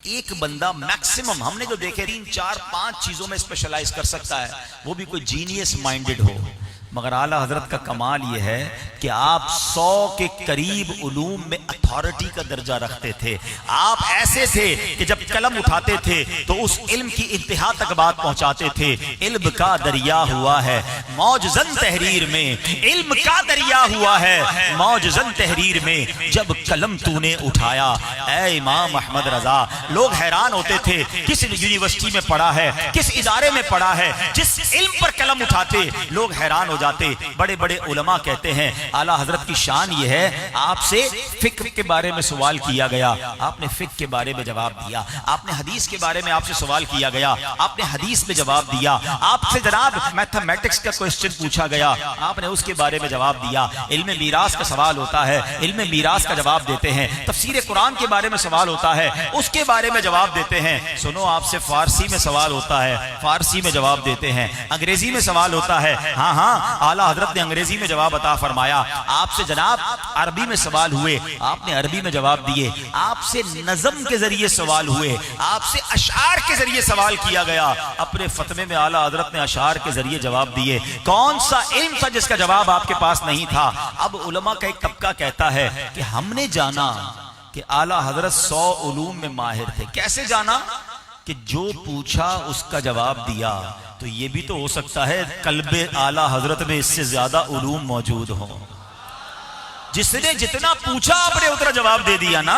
ایک بندہ میکسیمم ہم نے جو دیکھے 3 4 5 چیزوں میں اسپیشلائز کر سکتا ہے، وہ بھی کوئی جینیس مائنڈڈ ہو. مگر اعلیٰ حضرت کا کمال یہ ہے کہ آپ 100 کے قریب علوم میں اتھارٹی کا درجہ رکھتے تھے. آپ ایسے تھے کہ جب قلم اٹھاتے تھے تو اس علم کی انتہا تک بات پہنچاتے تھے. علم کا دریا ہوا ہے موج زن تحریر میں، علم کا دریا ہوا ہے موج زن تحریر میں، جب قلم تو نے اٹھایا اے امام احمد رضا. لوگ حیران ہوتے تھے کس یونیورسٹی میں پڑھا ہے، کس ادارے میں پڑھا ہے، جس علم پر قلم اٹھاتے لوگ حیران ہو جاتے. بڑے بڑے علماء کہتے ہیں اعلیٰ حضرت کی شان یہ ہے آپ سے فقہ کے بارے میں سوال کیا گیا، آپ نے فقہ کے بارے میں جواب دیا. آپ نے حدیث کے بارے میں آپ سے سوال کیا گیا، آپ نے حدیث میں جواب دیا. آپ سے جناب میتھمیٹکس کا کوسچن پوچھا گیا، آپ نے اس کے بارے میں جواب دیا. علم میراث کا سوال ہوتا ہے، علم میراث کا جواب دیتے ہیں. تفسیر قرآن کے بارے میں سوال ہوتا ہے، اس کے بارے میں جواب دیتے ہیں. سنو آپ سے فارسی میں سوال ہوتا ہے، فارسی میں جواب دیتے ہیں. انگریزی میں سوال ہوتا ہے، ہاں اعلیٰ حضرت نے انگریزی میں جواب عطا فرمایا. آپ سے جناب عربی میں سوال ہوئے، آپ نے عربی میں جواب دیے. آپ سے نظم کے ذریعے سوال ہوئے، آپ سے اشعار کے ذریعے سوال کیا گیا. اپنے فتوے میں اعلیٰ حضرت نے اشعار کے ذریعے جواب دیے. کون سا علم تھا جس کا جواب آپ کے پاس نہیں تھا؟ اب علماء کا ایک طبقہ کہتا ہے کہ ہم نے جانا کہ اعلیٰ حضرت 100 علوم میں ماہر تھے. کیسے جانا؟ کہ جو پوچھا اس کا جواب دیا. تو یہ بھی تو ہو سکتا ہے قلب اعلیٰ حضرت میں اس سے زیادہ علوم موجود ہوں. جس نے جتنا پوچھا آپ نے اتنا جواب دے دیا نا.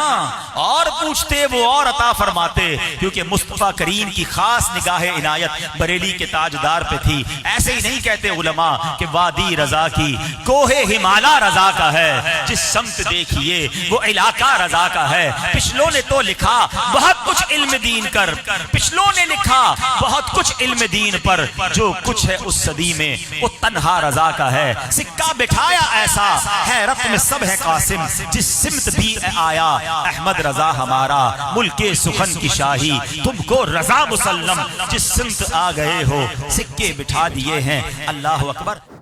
اور پوچھتے وہ اور عطا فرماتے، کیونکہ مصطفیٰ کریم کی خاص نگاہ عنایت بریلی کے تاجدار پہ تھی. ایسے ہی نہیں کہتے علماء کہ وادی رضا کی کوہ ہمالا رضا کا ہے، جس سمت دیکھیے وہ علاقہ رضا کا ہے. پچھلوں نے تو لکھا بہت کچھ علم دین کر، پچھلوں نے لکھا بہت کچھ علم دین پر، جو کچھ ہے اس صدی میں وہ تنہا رضا کا ہے. سکہ بٹھایا ایسا حیرت میں سب ہے قاسم، جس سمت بھی آیا احمد رضا ہمارا. ملک سخن کی شاہی تم کو رضا مسلم، جس سمت آ گئے ہو سکے بٹھا دیے ہیں. اللہ اکبر.